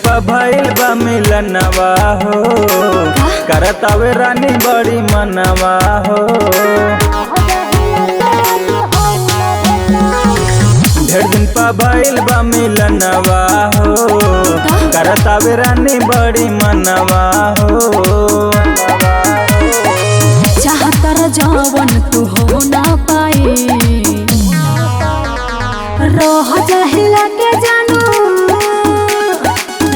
पा भइल बा मिलनवा हो, करतावे रानी बड़ी मनवा हो। ढेर दिन पा भइल बा मिलनवा हो, करतावे रानी बड़ी मनवा हो। चाहतर जवन तू हो ना पाए, रह जाहिला के जानू,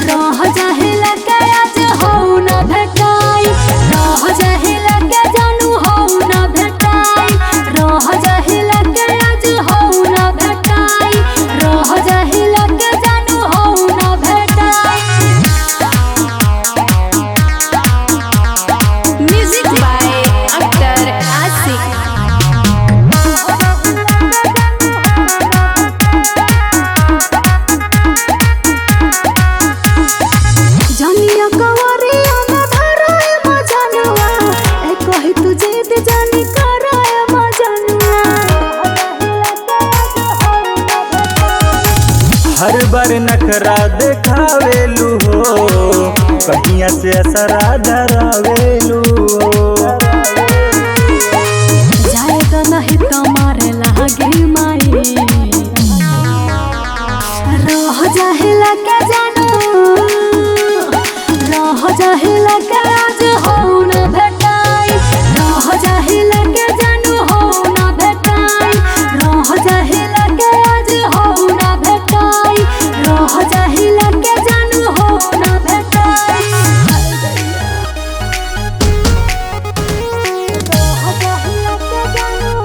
रह जाहिला के आज हो ना भेटाई, रह जाहिला के जानू हो ना भेटाई, रह जाहिला के आज हो ना भेटाई, रह जाहिला के जानू हो ना भेटाई। म्यूजिक बाय अख्तर आशिक। जानिया कवरिया में धराए मजनुआ, ए कही तू जिद जानी कराए मजनुआ। हर बार नखरा देखावेलू हो, कहिया से असरा धरावेलू हो। जाए तो नहीं तो मारे लागे माए, रह जाहिला के जानू, रह जाहिला के आज हो ना भेटाई, रह जाहिला के जानू हो ना भेटाई, रह जाहिला के आज हो ना भेटाई, रह जाहिला के जानू हो ना भेटाई। रह जाहिला के जानू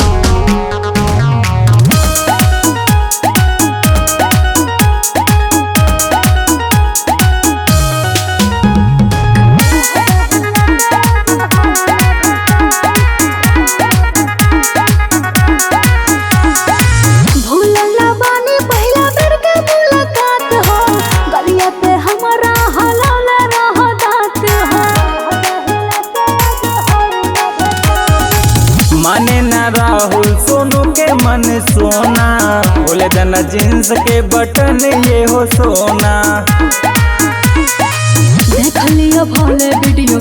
भूलला बानी पहिला बेर के मुलाकात हो, गलिया पे हमरा हलौला रह दात हो। माने ना राहुल सोनू के मन सोना, बोले दना जींस के बटन ये हो सोना। देख लियो भोले वीडियो